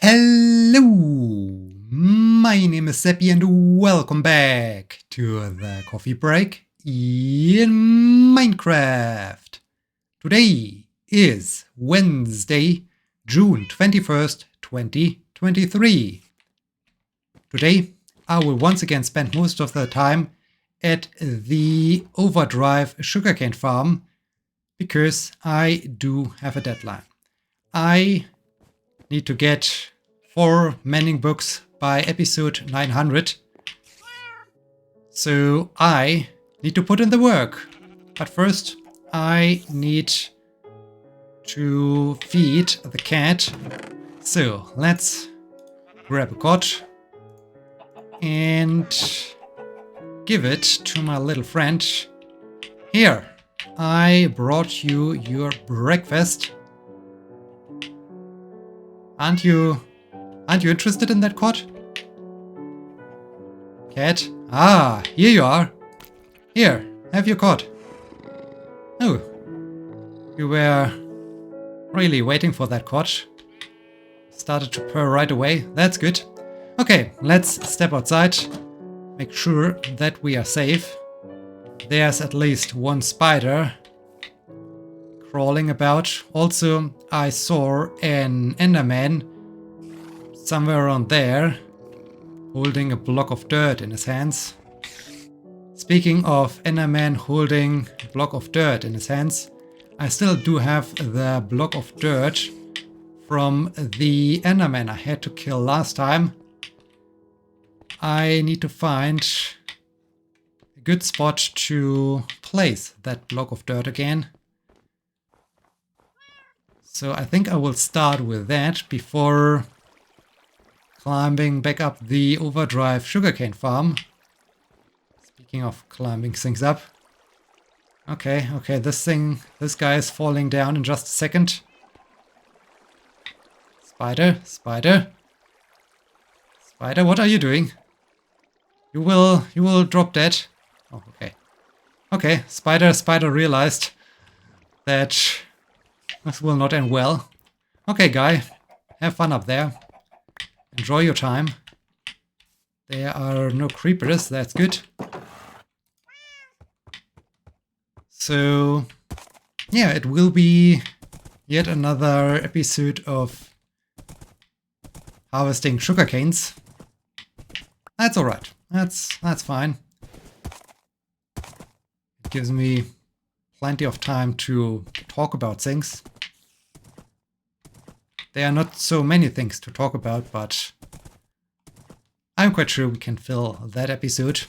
Hello, my name is Sebbi and welcome back to the coffee break in Minecraft. Today is Wednesday, June 21st, 2023. Today I will once again spend most of the time at the Overdrive sugarcane farm because I do have a deadline. I need to get 4 Manning books by episode 900. So I need to put in the work. But first I need to feed the cat. So let's grab a cot and give it to my little friend. Here, I brought you your breakfast. Aren't you interested in that cot? Cat? Ah, here you are. Here, have your cot. Oh, you were really waiting for that cot. Started to purr right away. That's good. Okay, let's step outside. Make sure that we are safe. There's at least one spider crawling about. Also, I saw an Enderman somewhere around there, holding a block of dirt in his hands. Speaking of Enderman holding a block of dirt in his hands, I still do have the block of dirt from the Enderman I had to kill last time. I need to find a good spot to place that block of dirt again. So I think I will start with that before climbing back up the Overdrive sugarcane farm. Speaking of climbing things up. Okay, this guy is falling down in just a second. Spider, what are you doing? You will drop dead. Oh, okay. Okay, Spider realized that this will not end well. Okay, guy, have fun up there. Enjoy your time. There are no creepers, that's good. So, yeah, it will be yet another episode of harvesting sugarcanes. That's alright. That's fine. It gives me plenty of time to talk about things. There are not so many things to talk about, but I'm quite sure we can fill that episode.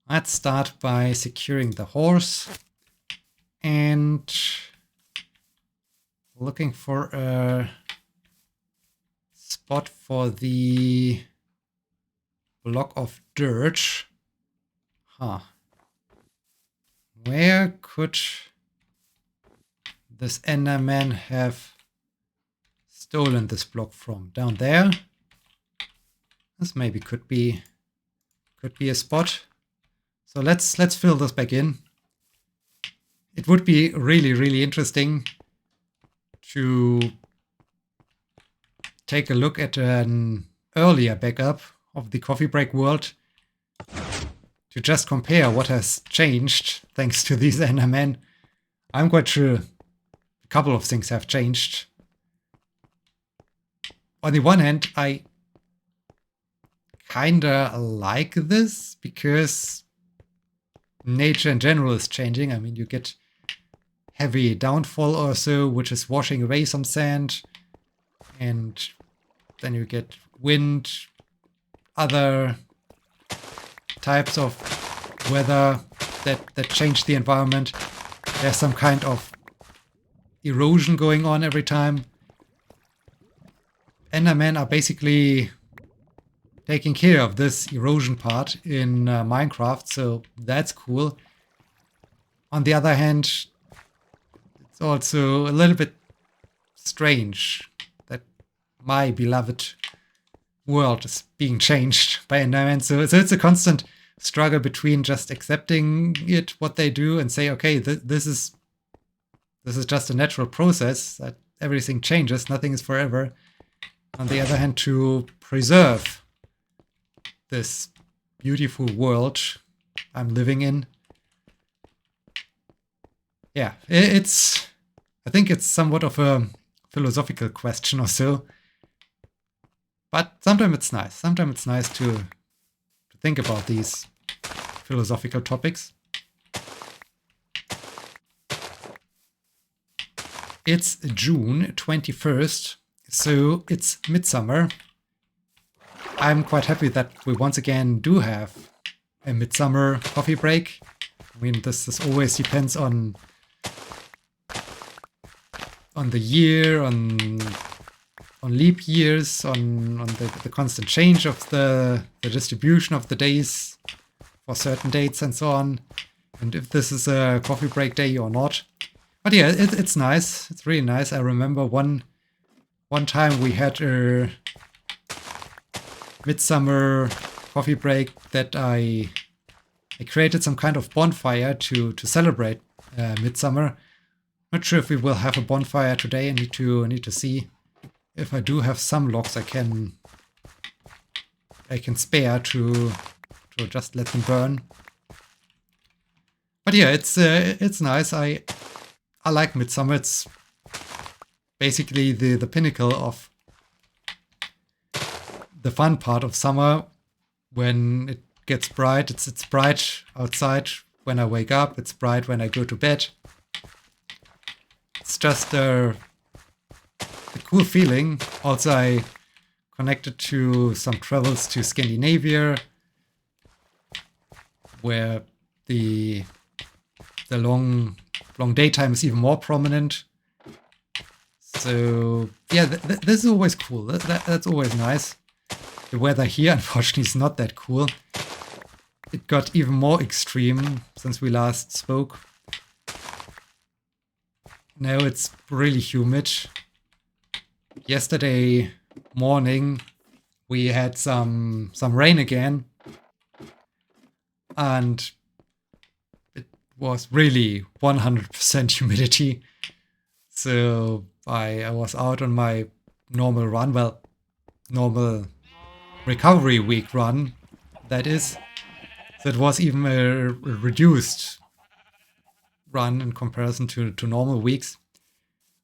Let's start by securing the horse and looking for a spot for the block of dirt. Huh. Where could this Enderman have stolen this block from? Down there? This maybe could be a spot. So let's fill this back in. It would be really interesting to take a look at an earlier backup of the coffee break world to just compare what has changed thanks to these Endermen. I'm quite sure a couple of things have changed. On the one hand, I kinda like this because nature in general is changing. I mean, you get heavy downfall or so, which is washing away some sand, and then you get wind, other types of weather that change the environment. There's some kind of erosion going on every time. Endermen are basically taking care of this erosion part in Minecraft, so that's cool. On the other hand, it's also a little bit strange that my beloved world is being changed by Endermen. So it's a constant struggle between just accepting it, what they do, and say, okay, this is just a natural process, that everything changes, nothing is forever. on the other hand, to preserve this beautiful world I'm living in. Yeah, I think it's somewhat of a philosophical question or so. But sometimes it's nice. Sometimes it's nice to think about these philosophical topics. It's June 21st, so it's Midsummer. I'm quite happy that we once again do have a Midsummer coffee break. I mean, this always depends on the year, on leap years, on the constant change of the distribution of the days for certain dates and so on, and if this is a coffee break day or not. But yeah, it's nice. It's really nice. I remember one time we had a Midsummer coffee break that I created some kind of bonfire to celebrate Midsummer. Not sure if we will have a bonfire today. I need to see if I do have some logs I can spare to just let them burn. But yeah, it's nice. I like Midsummer. It's basically the pinnacle of the fun part of summer. When it gets bright, it's bright outside when I wake up. It's bright when I go to bed. It's just a cool feeling. Also, I connected to some travels to Scandinavia, where the long daytime is even more prominent. So yeah, this is always cool. That's always nice. The weather here, unfortunately, is not that cool. It got even more extreme since we last spoke. Now it's really humid. Yesterday morning we had some rain again, and it was really 100% humidity. So I was out on my normal run, well, normal recovery week run, that is. So it was even a reduced run in comparison to normal weeks.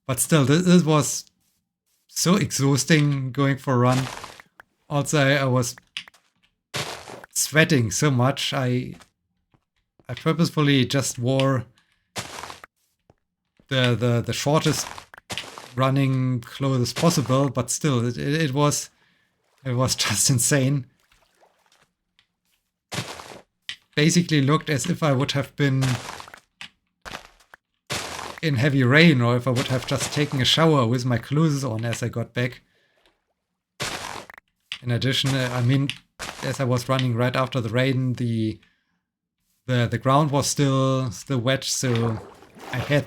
But still, this was so exhausting going for a run. Also, I was sweating so much. I purposefully just wore the shortest running clothes possible, but still, it was just insane. Basically looked as if I would have been in heavy rain, or if I would have just taken a shower with my clothes on as I got back. In addition, I mean, as I was running right after the rain, the ground was still wet, so I had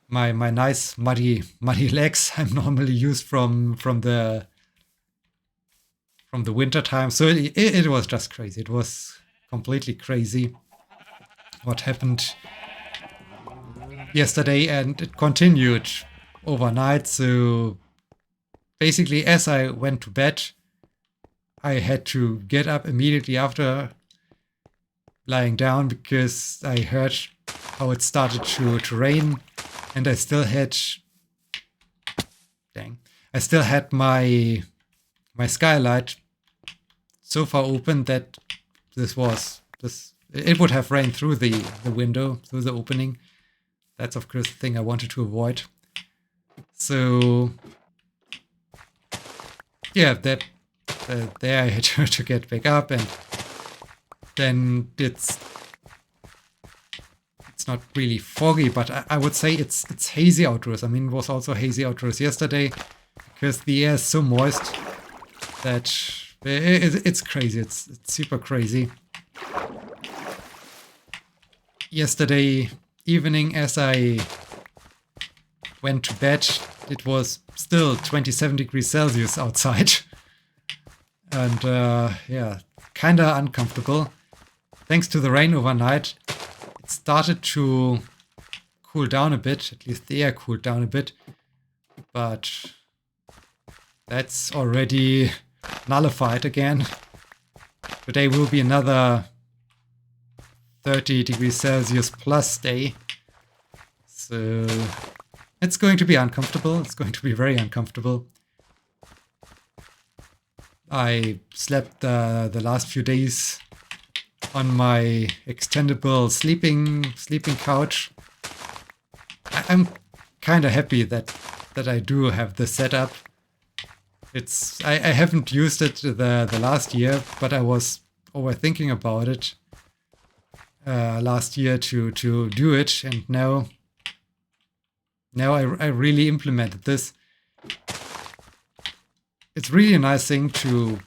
my nice muddy legs I'm normally used from the winter time. So it was just crazy. It was completely crazy what happened yesterday, and it continued overnight. So basically, as I went to bed, I had to get up immediately after lying down, because I heard how it started to rain, and I still had my skylight so far open that it would have rained through the window, through the opening. That's of course the thing I wanted to avoid. So yeah, there I had to get back up, and then it's not really foggy, but I would say it's hazy outdoors. I mean, it was also hazy outdoors yesterday, because the air is so moist that it's crazy. It's super crazy. Yesterday evening, as I went to bed, it was still 27 degrees Celsius outside. And yeah, kinda uncomfortable. Thanks to the rain overnight, it started to cool down a bit. At least the air cooled down a bit. But That's already nullified again. Today will be another 30 degrees Celsius plus day. So it's going to be uncomfortable. It's going to be very uncomfortable. I slept the last few days on my extendable sleeping couch. I'm kind of happy that I do have this setup. I haven't used it the last year, but I was overthinking about it last year to do it, and now I really implemented this. It's really a nice thing to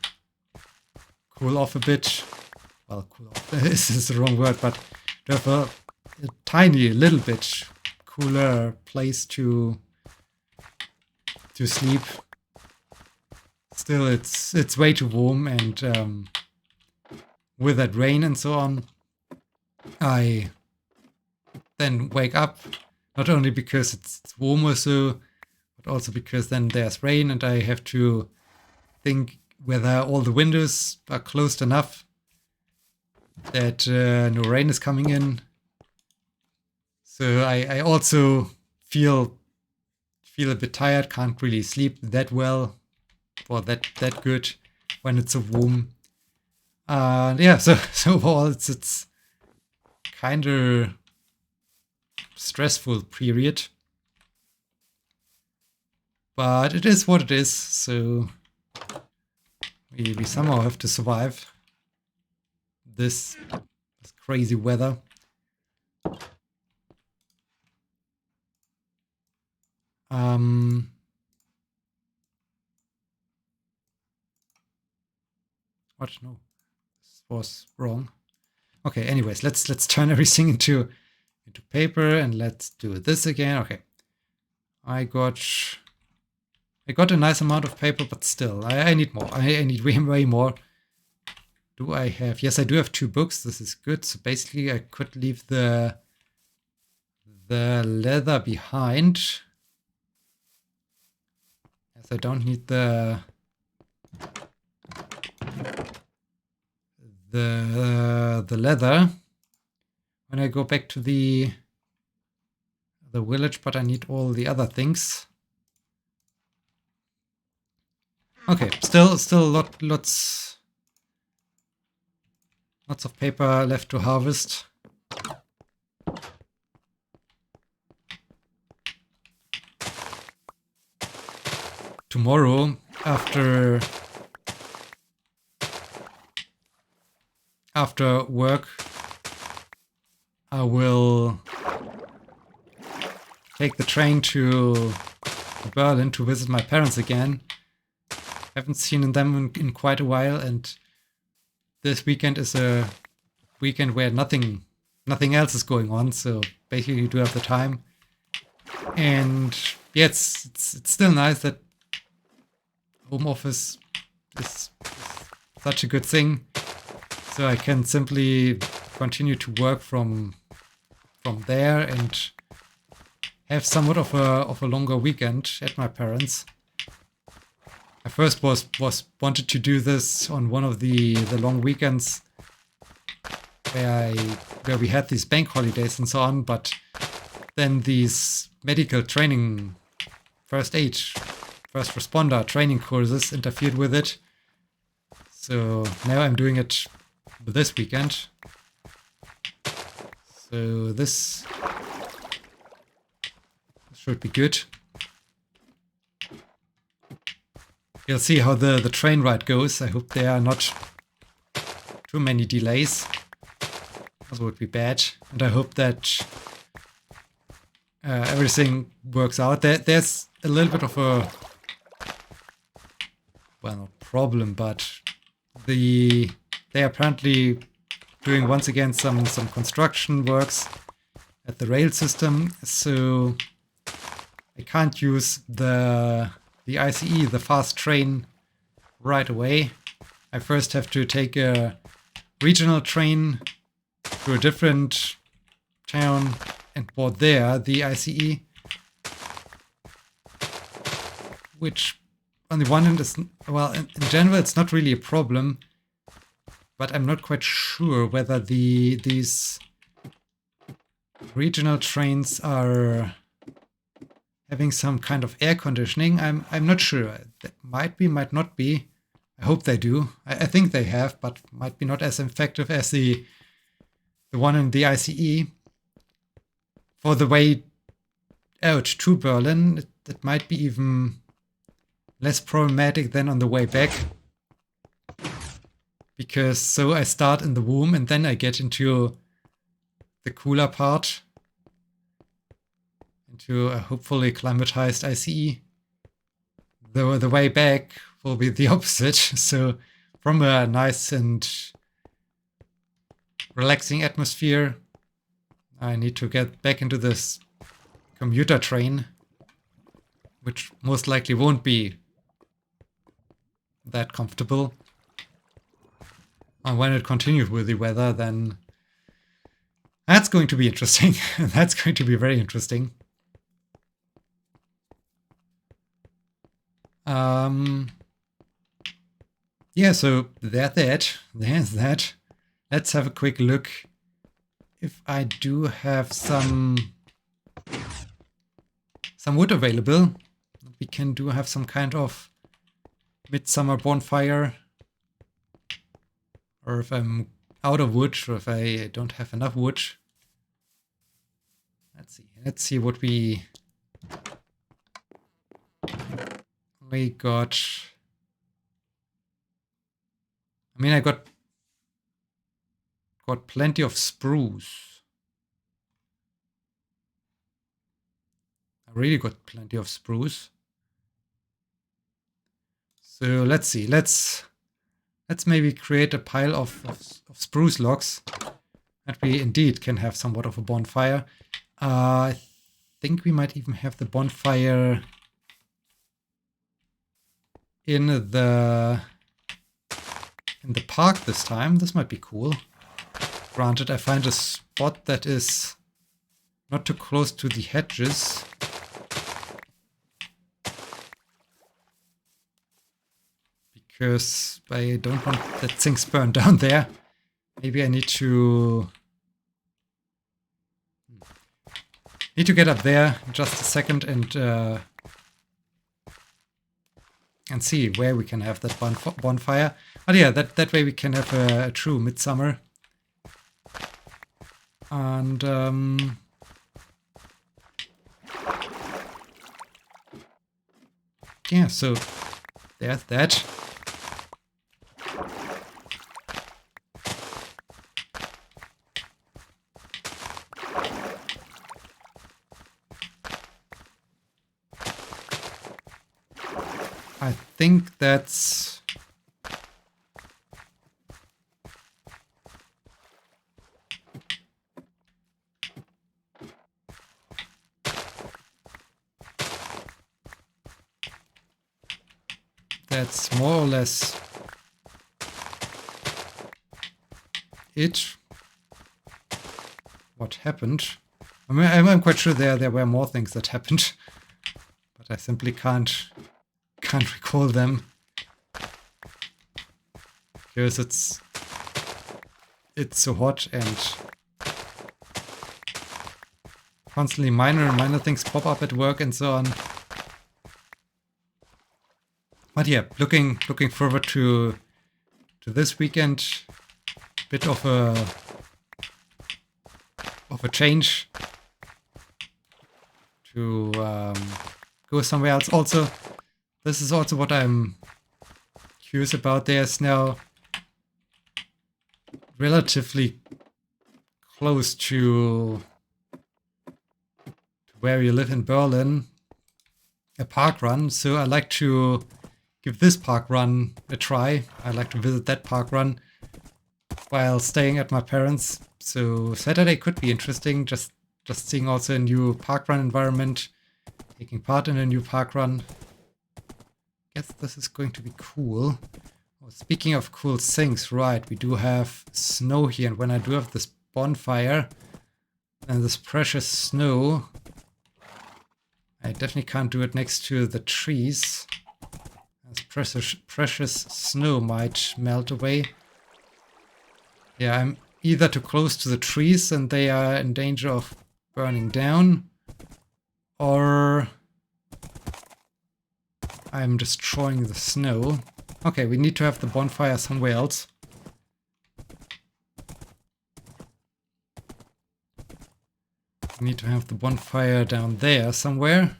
cool off a bit. Well, cool off this is the wrong word, but to have a tiny little bit cooler place to sleep. Still, it's way too warm, and with that rain and so on, I then wake up not only because it's warmer, but also because then there's rain, and I have to think whether all the windows are closed enough that no rain is coming in. So I also feel a bit tired, can't really sleep that well or that good when it's so warm. Yeah, so overall it's kind of stressful period, but it is what it is. So we somehow have to survive this crazy weather. What? No, this was wrong. Okay, anyways, let's turn everything into paper, and let's do this again. Okay, I got a nice amount of paper, but still, I need more. I need way more. Do I have? Yes, I do have 2 books. This is good. So basically, I could leave the leather behind. Yes, I don't need the leather when I go back to the village, but I need all the other things. Okay, still lots of paper left to harvest. Tomorrow, after work, I will take the train to Berlin to visit my parents again. Haven't seen them in quite a while, and this weekend is a weekend where nothing else is going on, so basically you do have the time. And yeah, it's still nice that home office is such a good thing, so I can simply continue to work from there and have somewhat of a longer weekend at my parents'. I first wanted to do this on one of the long weekends where we had these bank holidays and so on, but then these medical training, first aid, first responder training courses interfered with it. So now I'm doing it this weekend. So this should be good. You'll see how the train ride goes. I hope there are not too many delays. That would be bad. And I hope that everything works out. There's a little bit of a, well, not problem, but they are apparently doing once again some construction works at the rail system. So I can't use the ICE, the fast train, right away. I first have to take a regional train to a different town and board there the ICE, which on the one hand, well, in general, it's not really a problem, but I'm not quite sure whether these regional trains are having some kind of air conditioning. I'm not sure. That might be, might not be. I hope they do. I think they have, but might be not as effective as the one in the ICE. For the way out to Berlin, it might be even less problematic than on the way back. Because so I start in the womb and then I get into the cooler part. Into a hopefully climatized ICE. Though the way back will be the opposite. So from a nice and relaxing atmosphere, I need to get back into this commuter train, which most likely won't be that comfortable. And when it continues with the weather, then that's going to be interesting. That's going to be very interesting. Yeah, so there's that. Let's have a quick look if I do have some wood available. We can have some kind of midsummer bonfire. Or if I'm out of wood, or if I don't have enough wood. Let's see what we got. I mean, I got plenty of spruce. I really got plenty of spruce. So let's see. Let's maybe create a pile of spruce logs that we indeed can have somewhat of a bonfire. I think we might even have the bonfire in the park this time. This might be cool. Granted, I find a spot that is not too close to the hedges. Because I don't want that things burn down there. Maybe I need to get up there in just a second and see where we can have that bonfire. But yeah, that way we can have a true midsummer. And yeah, so there's that. I think that's more or less it. What happened? I mean, I'm quite sure there were more things that happened, but I simply can't recall them because it's so hot and constantly minor things pop up at work and so on. But yeah, looking forward to this weekend. Bit of a change to go somewhere else. Also, this is also what I'm curious about. There's now relatively close to where you live in Berlin, a park run. So I like to give this park run a try. I like to visit that park run while staying at my parents'. So Saturday could be interesting. Just seeing also a new park run environment, taking part in a new park run. Guess this is going to be cool. Oh, speaking of cool things, right? We do have snow here, and when I do have this bonfire and this precious snow, I definitely can't do it next to the trees. As precious snow might melt away. Yeah, I'm either too close to the trees and they are in danger of burning down, or I'm destroying the snow. Okay, we need to have the bonfire somewhere else. We need to have the bonfire down there somewhere.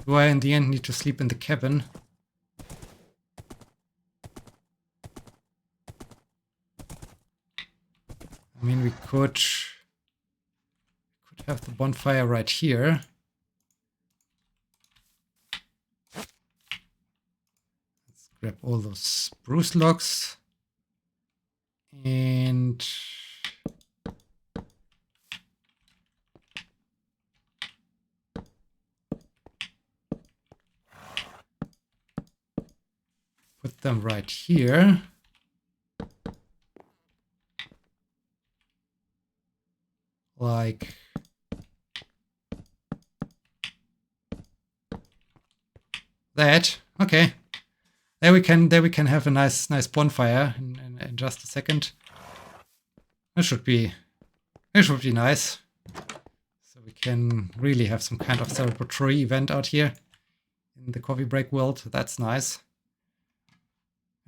Do I in the end need to sleep in the cabin? I mean, we could have the bonfire right here. Let's grab all those spruce logs and put them right here. Like that. Okay. There we can have a nice bonfire in just a second. It should be nice. So we can really have some kind of celebratory event out here in the coffee break world. That's nice.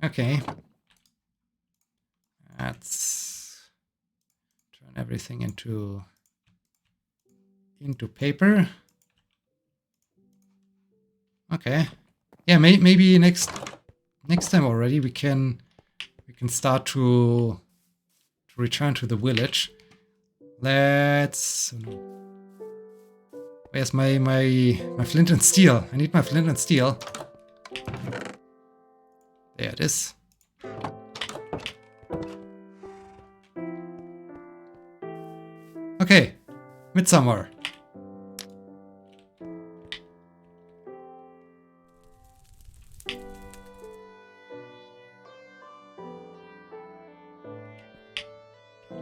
Okay. Let's turn everything into paper. Okay. Yeah, maybe next time already we can start to return to the village. Let's. Where's my flint and steel? I need my flint and steel. There it is. Okay, Midsummer.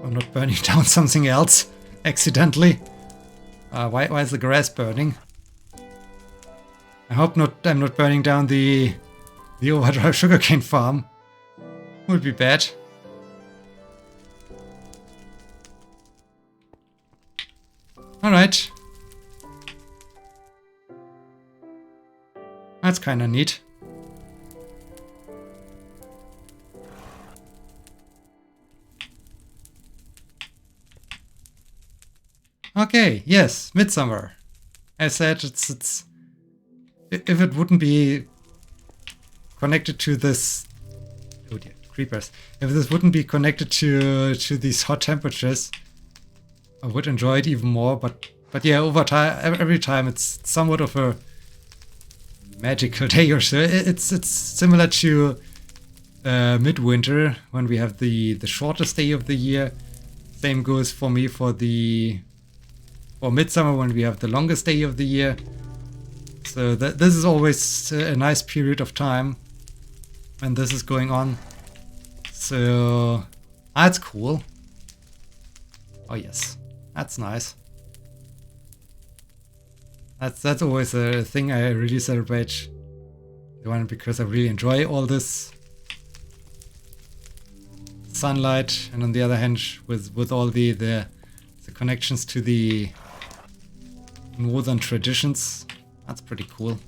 I'm not burning down something else accidentally. Why is the grass burning? I hope I'm not burning down the overdrive sugarcane farm. Would be bad. Alright. That's kinda neat. Okay, yes, Midsummer. I said it's if it wouldn't be connected to this, oh dear, creepers. If this wouldn't be connected to these hot temperatures, I would enjoy it even more. But yeah, over time, every time it's somewhat of a magical day or so. It's similar to midwinter when we have the shortest day of the year. Same goes for me for Midsummer when we have the longest day of the year. So this is always a nice period of time when this is going on. So that's cool. Oh yes, that's nice. That's always a thing I really celebrate. The one because I really enjoy all this sunlight, and on the other hand, with all the connections to the northern traditions. That's pretty cool.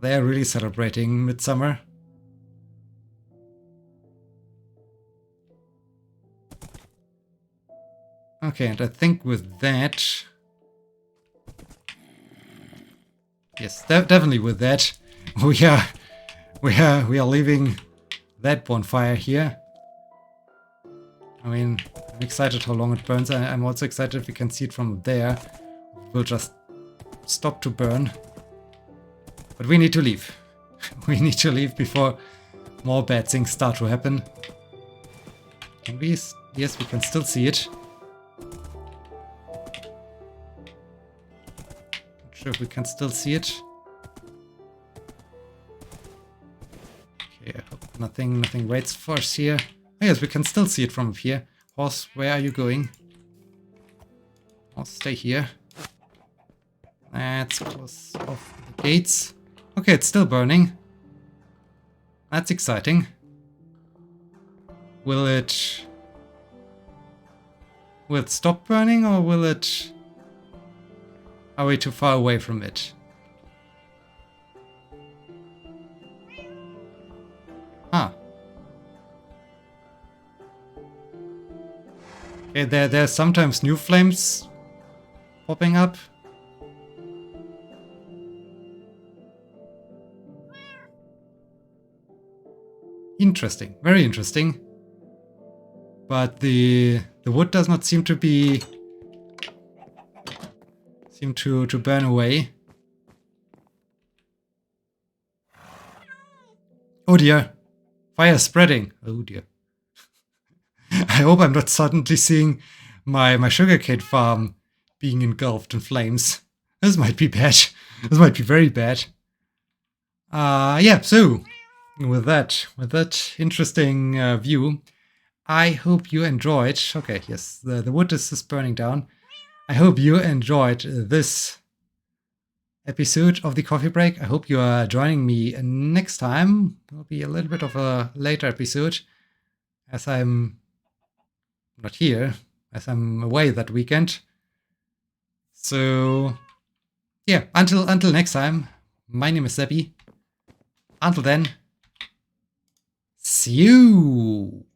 They're really celebrating Midsummer. Okay, and I think with that... Yes, definitely with that, we are leaving that bonfire here. I mean, I'm excited how long it burns. I'm also excited if we can see it from there. We'll just stop to burn. But we need to leave. We need to leave before more bad things start to happen. Can we? Yes, we can still see it. Not sure if we can still see it. Okay, I hope nothing waits for us here. Oh, yes, we can still see it from up here. Horse, where are you going? I'll stay here. Let's close off the gates. Okay, it's still burning. That's exciting. Will it stop burning, or will it... Are we too far away from it? Huh. Okay, there's sometimes new flames popping up. Interesting, very interesting. But the wood does not seem to be to burn away. Oh dear, fire spreading. Oh dear. I hope I'm not suddenly seeing my sugarcane farm being engulfed in flames. This might be bad. This might be very bad. Yeah, so with that interesting view, I hope you enjoyed. Okay, yes, the wood is just burning down. I hope you enjoyed this episode of the coffee break. I hope you are joining me next time. It will be a little bit of a later episode, as I'm not here, as I'm away that weekend. So yeah, until next time, my name is Sebbi. Until then, see you!